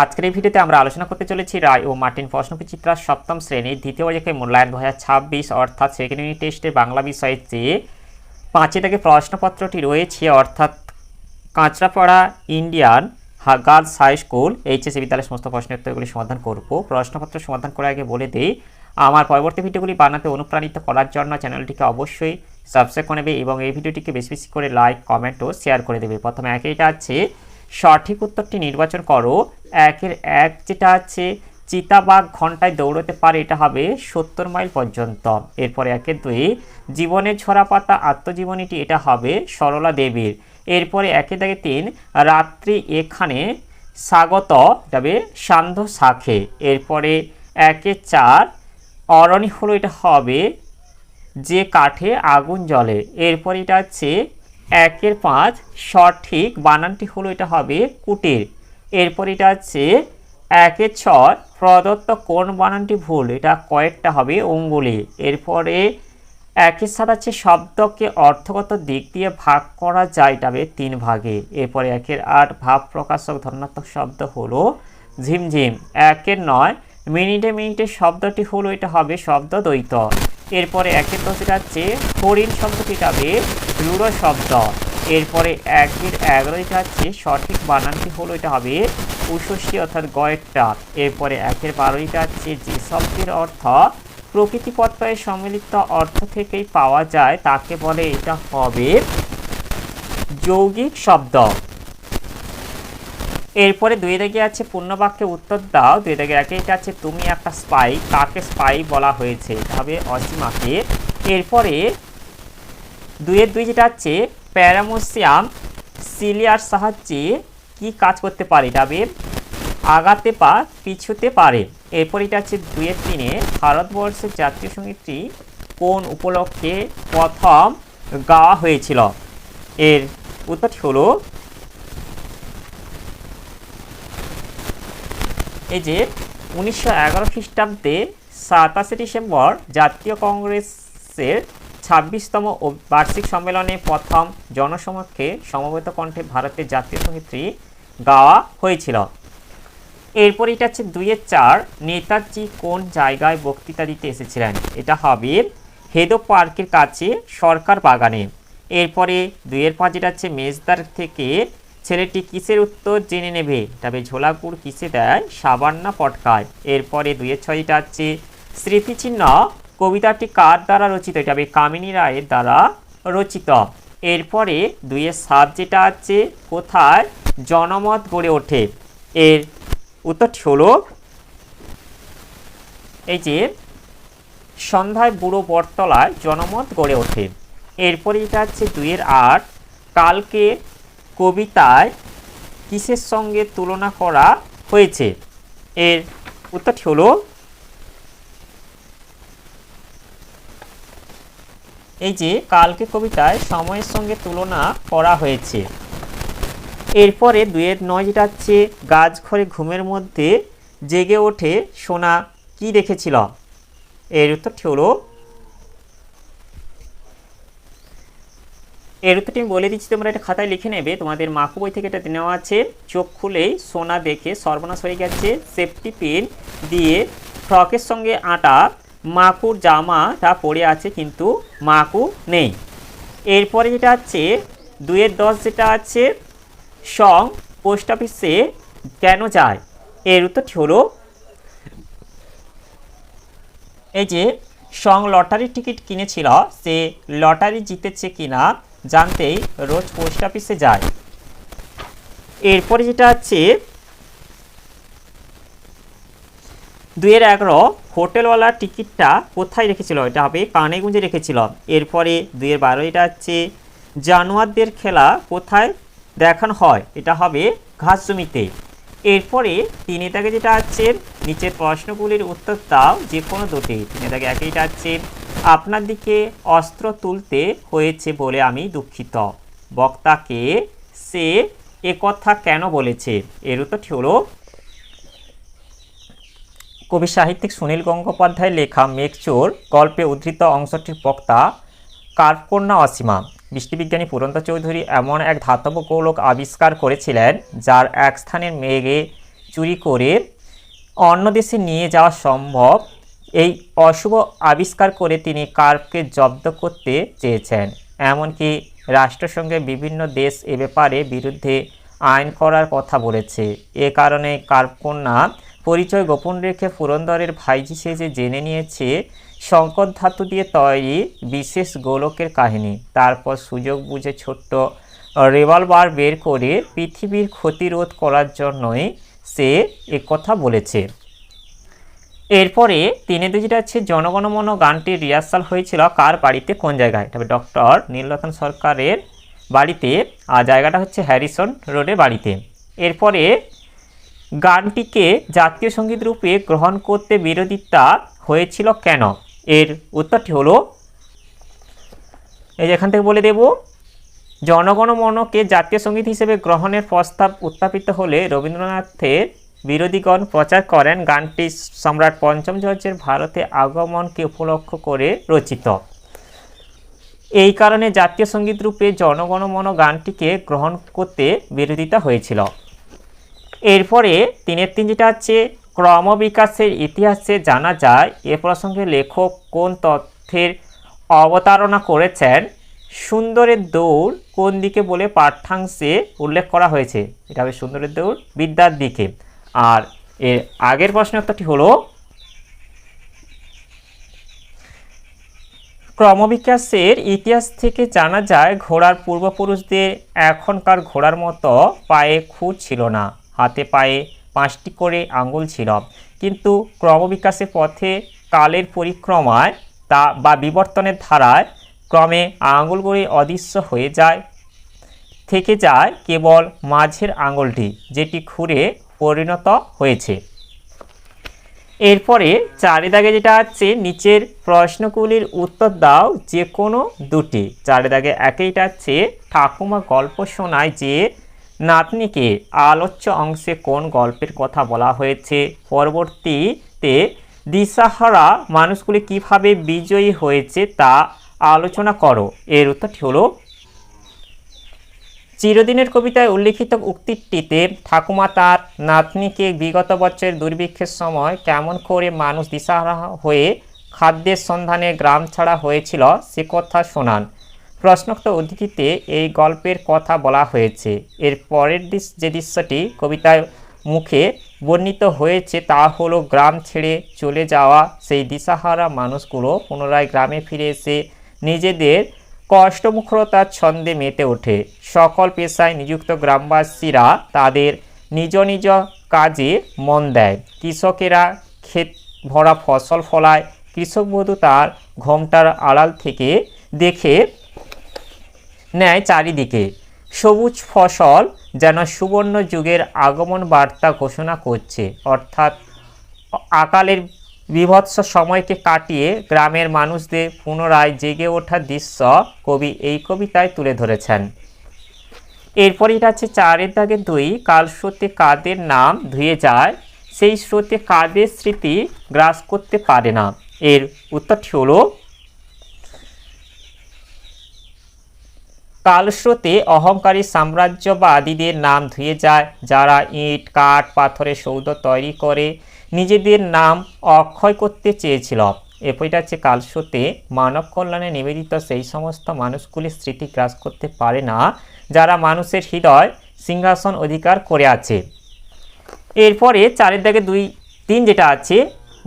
আজকের এই ভিডিওতে আমরা আলোচনা করতে চলেছি রায় ও মার্টিন প্রশ্নবিচিত্রা সপ্তম শ্রেণীর দ্বিতীয় পর্যায়ে মূল্যায়ন 2026 অর্থাৎ সেকেন্ড ইউনিট টেস্টে বাংলা বিষয়ের যে 5 দাগে প্রশ্নপত্রটি রয়েছে অর্থাৎ Kanchrapara Indian girls high school HSC বিদ্যালয়ের সমস্ত প্রশ্নের উত্তরগুলি সমাধান করব। প্রশ্নপত্র সমাধান করার আগে বলে দিই, আমার পরবর্তী ভিডিওগুলি বানাতে অনুপ্রাণিত করার জন্য চ্যানেলটিকে অবশ্যই সাবস্ক্রাইব করে নেবে এবং এই ভিডিওটিকে বেশি বেশি করে লাইক, কমেন্ট ও শেয়ার করে দেবে। প্রথমে এটা আছে সঠিক উত্তরটি নির্বাচন করো। একের এক যেটা আছে চিতাবাঘ ঘন্টায় দৌড়তে পারে, এটা হবে 70 মাইল পর্যন্ত। এরপরে একের দুই জীবনের ঝরা পাতা আত্মজীবনীটি, এটা হবে সরলা দেবীর। এরপরে একের দাগে 3 রাত্রি এখানে স্বাগত যাবে সান্ধ্য শাখে। এরপরে একের 4 অরণি হলো, এটা হবে যে কাঠে আগুন জ্বলে। এরপরে এটা আছে একের 5 সঠিক বানানটি হলো, এটা হবে কুটির। এরপর এটা আছে একের 6 প্রদত্ত কোন বানানটি ভুল, এটা কয়েকটা হবে অঙ্গুলি। এরপরে একের 7 আছে শব্দকে অর্থগত দিক দিয়ে ভাগ করা যায়, এটা হবে 3 ভাগে। এরপরে একের 8 ভাব প্রকাশক ধনাত্মক শব্দ হলো ঝিমঝিম। একের 9 মিনিটে মিনিটে শব্দটি হলো, এটা হবে শব্দ দ্বৈত। এরপরে একের 10 এটা আছে হরিণ শব্দটি হবে রূঢ় শব্দ। এরপরে একের 11 এটা আছে সঠিক বানানটি হলো, এটা হবে উষষ্ঠী অর্থাৎ গয়েরটা। এরপরে একের 12 এটা আছে যে শব্দের অর্থ প্রকৃতি প্রত্যয়ে সম্মিলিত অর্থ থেকেই পাওয়া যায় তাকে বলে, এটা হবে যৌগিক শব্দ। এরপরে 2 দাগে আছে পূর্ণবাক্যে উত্তর দাও। 2 দাগে এটা আছে তুমি একটা স্পাই, কাকে স্পাই বলা হয়েছে, এটা হবে অসীমাকে। এরপরে 2-এর 2 যেটা আছে প্যারামোসিয়াম সিলিয়ার সাহায্যে কি কাজ করতে পারে, এটা হবে আগাতে বা পিছুতে পারে। এরপর এটা আছে 2-এর 3 ভারতবর্ষের জাতীয় সঙ্গীতটি কোন উপলক্ষে প্রথম গাওয়া হয়েছিল, এর উত্তরটি হলো এই যে 1911 খ্রিস্টাব্দে 27 ডিসেম্বর জাতীয় কংগ্রেসের 26তম বার্ষিক সম্মেলনে প্রথম জনসমক্ষে সমবেত কণ্ঠে ভারতের জাতীয় সঙ্গীতটি গাওয়া হয়েছিল। এরপর এটা আছে 2-এর 4 নেতাজি কোন জায়গায় বক্তৃতা দিতে এসেছিলেন, এটা হবে হেদো পার্কের কাছে সরকার বাগানে। এরপরে 2-এর 5 যেটা আছে মেজদার থেকে ছেলেটি কিসের উত্তর জেনে নেবে, তবে ঝোলা গুড় কিসে দেয় সাবান না পটকায়। এরপরে 2-এর 6 এটা আছে স্মৃতিচিহ্ন কবিতাটি কার দ্বারা রচিত, এটা হবে কামিনী রায়ের দ্বারা রচিত। এরপরে 2-এর 7 যেটা আছে কোথায় জনমত গড়ে ওঠে, এর উত্তরটি হলো এই যে সন্ধ্যায় বুড়ো বটতলায় জনমত গড়ে ওঠে। এরপরে এটা আছে 2-এর 8 কালকে কবিতায় কিসের সঙ্গে তুলনা করা হয়েছে, এর উত্তরটি হলো এই যে কালকে কবিতায় সময়ের সঙ্গে তুলনা করা হয়েছে। এরপরে 2-এর 9 যেটা আছে গাছ ঘরে ঘুমের মধ্যে জেগে ওঠে সোনা কি দেখেছিল, এর উত্তরটি হলো এর উত্তরটি আমি বলে দিচ্ছি, তোমরা এটা খাতায় লিখে নেবে। তোমাদের মাকু বই থেকে এটা নেওয়া আছে। চোখ খুলেই সোনা দেখে সর্বনাশ হয়ে গেছে, সেফটি পিন দিয়ে ফ্রকের সঙ্গে আটা মাকুর জামাটা পরে আছে কিন্তু মাকু নেই। এরপরে যেটা আছে 2-এর 10 যেটা আছে সং পোস্ট অফিসে কেন যায়, এর উত্তরটি হলো এই যে সং লটারির টিকিট কিনেছিল, সে লটারি জিতেছে কিনা জানতেই রোজ পোস্ট অফিসে যায়। এরপরে যেটা আছে 2-এর 11 হোটেলওয়ালা টিকিটটা কোথায় রেখেছিল, এটা হবে কানে গুঁজে রেখেছিল। এরপরে 2-এর 12 এটা আছে জানোয়ারদের খেলা কোথায় দেখানো হয়, এটা হবে ঘাস জমিতে। এরপরে 3 দাগে যেটা আছে নিচের প্রশ্নগুলির উত্তর দাও যে কোনো দুটি। 3 দাগে এটা আছে আপনার দিকে অস্ত্র তুলতে হয়েছে বলে আমি দুঃখিত, বক্তাকে সে একথা কেন বলেছে, এর উত্তরটি হলো কবি সাহিত্যিক সুনীল গঙ্গোপাধ্যায়ের লেখা মেঘচোর গল্পে উদ্ধৃত অংশটির বক্তা কার্পণ্যা অসীমা। বৃষ্টিবিজ্ঞানী পুরন্দর চৌধুরী এমন এক ধাতব গোলক আবিষ্কার করেছিলেন যার এক স্থানের মেঘে চুরি করে অন্য দেশে নিয়ে যাওয়া সম্ভব। এই অশুভ আবিষ্কার করে তিনি কার্ভকে জব্দ করতে চেয়েছেন। এমনকি রাষ্ট্রসংঘের বিভিন্ন দেশ এ ব্যাপারে বিরুদ্ধে আইন করার কথা বলেছে। এ কারণে কার্ভকন্যা পরিচয় গোপন রেখে পুরন্দরের ভাইঝি সেজে জেনে নিয়েছে সংকট ধাতু দিয়ে তৈরি বিশেষ গোলকের কাহিনী। তারপর সুযোগ বুঝে ছোট্ট রিভলভার বের করে পৃথিবীর ক্ষতি রোধ করার জন্যই সে কথা বলেছে। এরপরে তিনে যেটা হচ্ছে জনগণমন গানটির রিহার্সাল হয়েছিল কার বাড়িতে কোন জায়গায়? তবে ডক্টর নীলরতন সরকারের বাড়িতে, আর জায়গাটা হচ্ছে হ্যারিসন রোডের বাড়িতে। এরপরে গানটিকে জাতীয় সঙ্গীত রূপে গ্রহণ করতে বিরোধিতা হয়েছিল কেন? এর উত্তরটি হলো, এই যে এখান থেকে বলে দেব, জনগণমনকে জাতীয় সঙ্গীত হিসেবে গ্রহণের প্রস্তাব উত্থাপিত হলে রবীন্দ্রনাথের বিরোধীগণ প্রচার করেন গানটি সম্রাট পঞ্চম জর্জের ভারতে আগমনকে উপলক্ষ করে রচিত। এই কারণে জাতীয় সঙ্গীত রূপে জনগণমন গানটিকে গ্রহণ করতে বিরোধিতা হয়েছিল। এরপরে তিনের তিন যেটা হচ্ছে ক্রমবিকাশের ইতিহাসে জানা যায় এ প্রসঙ্গে লেখক কোন তথ্যের অবতারণা করেছেন? সুন্দরের দৌড় কোন দিকে বলে পাঠ্যাংশে উল্লেখ করা হয়েছে? এটা হবে সুন্দরের দৌড় বিদ্যার দিকে। আর এর আগের প্রশ্নের উত্তরটি হলো, ক্রমবিকাশের ইতিহাস থেকে জানা যায় ঘোড়ার পূর্বপুরুষদের এখনকার ঘোড়ার মতো পায়ে খুর ছিল না, হাতে পায়ে 5টি করে আঙ্গুল ছিল। কিন্তু ক্রমবিকাশের পথে কালের পরিক্রমায় তা বা বিবর্তনের ধারায় ক্রমে আঙ্গুলগুলি অদৃশ্য হয়ে যায়, থেকে যায় কেবল মাঝের আঙ্গুলটি, যেটি খুরে পরিণত হয়েছে। এরপরে চারি দাগে যেটা আছে নিচের প্রশ্নগুলির উত্তর দাও যে কোনো দুটি। চারি দাগে একইটা আছে ঠাকুমা গল্প শোনায় যে নাতনিকে আলোচ্য অংশে কোন গল্পের কথা বলা হয়েছে? পরবর্তীতে দিশাহারা মানুষগুলি কিভাবে বিজয়ী হয়েছে তা আলোচনা করো। এর উত্তরটি হলো, চিরদিনের কবিতায় উল্লিখিত উক্তিটিতে ঠাকুমা তার নাতনিকে বিগত বছরের দুর্ভিক্ষের সময় কেমন করে মানুষ দিশাহারা হয়ে খাদ্যের সন্ধানে গ্রাম ছাড়া হয়েছিল সে কথা শোনান। প্রশ্নোক্ত উদ্ধৃতিতে এই গল্পের কথা বলা হয়েছে। এর পরের যে দৃশ্যটি কবিতায় মুখে বর্ণিত হয়েছে তা হলো গ্রাম ছেড়ে চলে যাওয়া সেই দিশাহারা মানুষগুলো পুনরায় গ্রামে ফিরে এসে নিজেদের কষ্টমুখরতার ছন্দে মেতে ওঠে। সকল পেশায় নিযুক্ত গ্রামবাসীরা তাদের নিজ নিজ কাজে মন দেয়। কৃষকেরা ক্ষেত ভরা ফসল ফলায়, কৃষক বধূ তার ঘোমটার আড়াল থেকে দেখে নেয় চারিদিকে সবুজ ফসল যেন সুবর্ণ যুগের আগমন বার্তা ঘোষণা করছে। অর্থাৎ আকালের বিভৎস সময়কে কাটিয়ে গ্রামের মানুষদের পুনরায় জেগে ওঠার দৃশ্য কবি এই কবিতায় তুলে ধরেছেন। এরপর এটা আছে চারের দাগে 2, কাল স্রোতে কাদের নাম ধুয়ে যায় সেই স্রোতে কাদের স্মৃতি গ্রাস করতে পারে না। এর উত্তরটি হলো, কালস্রোতে অহংকারী সাম্রাজ্যবাদীদের নাম ধুয়ে যায়, যারা ইট কাঠ পাথরের সৌধ তৈরি করে নিজেদের নাম অক্ষয় করতে চেয়েছিল। এরপরটা হচ্ছে কালস্রোতে মানব কল্যাণে নিবেদিত সেই সমস্ত মানুষগুলির স্মৃতি গ্রাস করতে পারে না যারা মানুষের হৃদয় সিংহাসন অধিকার করে আছে। এরপরে চারের দাগে 2, 3 যেটা আছে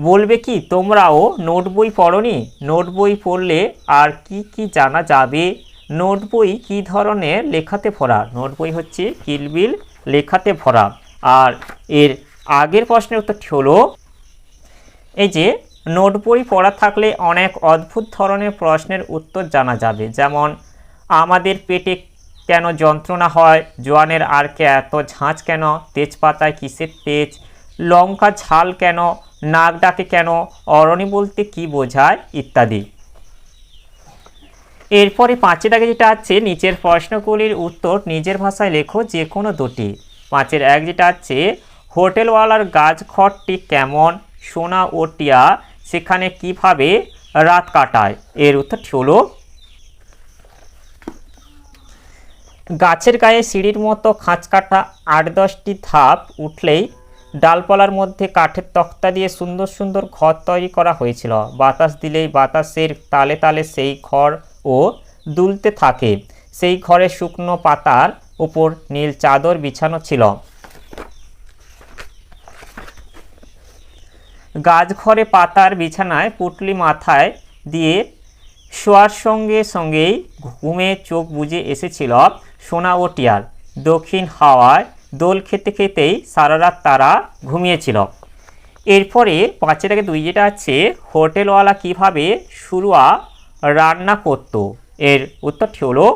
বলবে কি তোমরাও নোট বই পড়োনি? নোট বই পড়লে আর কি কি জানা যাবে? নোট বই কী ধরনের লেখাতে ভরা? নোট বই হচ্ছে কিলবিল লেখাতে ভরা। আর এর আগের প্রশ্নের উত্তরটি হলো, এই যে নোট বই পড়া থাকলে অনেক অদ্ভুত ধরনের প্রশ্নের উত্তর জানা যাবে, যেমন আমাদের পেটে কেন যন্ত্রণা হয়? জোয়ানের আরকে এত ঝাঁঝ কেন? তেজপাতায় কিসের তেজ? লঙ্কা ঝাল কেন? নাক ডাকে কেন? অরণি বলতে কি বোঝায়? ইত্যাদি। এরপরে 5 দাগে যেটা আছে নিচের প্রশ্নগুলির উত্তর নিজের ভাষায় লেখো যে কোনো দুটি। 5-এর 1 যেটা আছে হোটেলওয়ালার গাছঘরটি কেমন? সোনা ও টিয়া সেখানে কিভাবে রাত কাটায়? এর উত্তরটি হলো, গাছের গায়ে সিঁড়ির মতো খাঁচ কাটা 8-10টি ধাপ উঠলেই ডালপালার মধ্যে কাঠের তক্তা দিয়ে সুন্দর সুন্দর ঘর তৈরি করা হয়েছিল। বাতাস দিলেই বাতাসের তালে তালে সেই ঘর ও দুলতে থাকে। সেই ঘরে শুকনো পাতার উপর নীল চাদর বিছানো ছিল। গাছঘরে পাতার বিছানায় পুটলি মাথায় দিয়ে শোয়ার সঙ্গে সঙ্গেই ঘুমে চোখ বুজে এসেছিল সোনা ও টিয়ার। দক্ষিণ হাওয়ায় দোল খেতে খেতেই সারা রাত তারা ঘুমিয়েছিল। এরপরে 5-2 যেটা আছে, হোটেলওয়ালা কিভাবে শুরুয়া রান্না করত। এর উত্তরটি হলো,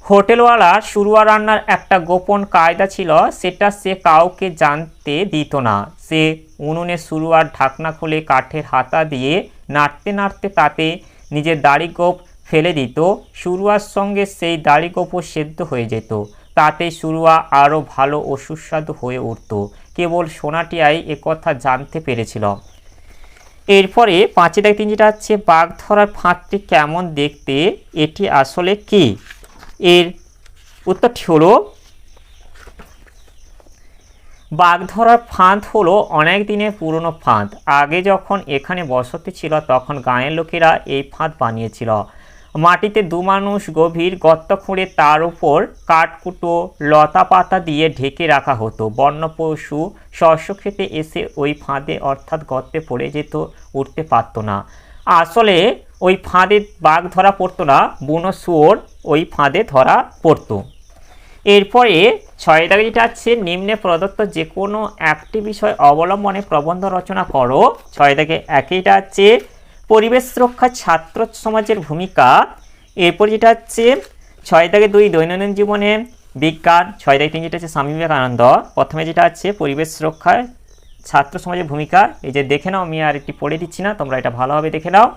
হোটেলওয়ালা শুরুয়া রান্নার একটা গোপন কায়দা ছিল, সেটা সে কাউকে জানতে দিত না। সে উনুনে শুরুয়ার ঢাকনা খুলে কাঠের হাতা দিয়ে নাড়তে নাড়তে তাতে নিজের দাড়ি গোঁফ ফেলে দিত। শুরুয়ার সঙ্গে সেই দাড়ি গোঁফও সেদ্ধ হয়ে যেত। তাতে শুরুয়া আরও ভালো ও সুস্বাদু হয়ে উঠত। কেবল সোনাটিয়াই একথা জানতে পেরেছিল। এরপরে 5-3 যেটা আছে, বাঘ ধরার ফাঁদটি কেমন দেখতে, এটি আসলে কি। এর উত্তরটি হলো, বাঘ ধরার ফাঁদ হলো অনেক দিনের পুরনো ফাঁদ। আগে যখন এখানে বসতি ছিল তখন গাঁয়ের লোকেরা এই ফাঁদ বানিয়েছিল। মাটিতে 2 মানুষ গভীর গর্ত খুঁড়ে তার উপর কাঠকুটো লতা পাতা দিয়ে ঢেকে রাখা হতো। বন্য পশু শস্য খেতে এসে ওই ফাঁদে অর্থাৎ গর্তে পড়ে যেত, উঠতে পারত না। আসলে ওই ফাঁদে বাঘ ধরা পড়তো না, বুনো শুয়োর ওই ফাঁদে ধরা পড়তো। এরপরে 6 দাগে যেটা আছে, নিম্নে প্রদত্ত যে কোনো একটি বিষয় অবলম্বনে প্রবন্ধ রচনা করো। 6 দাগে 1 আছে, পরিবেশ রক্ষা ছাত্র সমাজের ভূমিকা। এরপর যেটা হচ্ছে 6 দাগে 2, দৈনন্দিন জীবনে বিজ্ঞান। 6 দাগে 3 যেটা আছে, স্বামী বিবেকানন্দ। প্রথমে যেটা আছে পরিবেশ রক্ষায় ছাত্র সমাজের ভূমিকা, এই যে দেখে নাও, আমি আর একটি পড়ে দিচ্ছি না, তোমরা এটা ভালোভাবে দেখে নাও।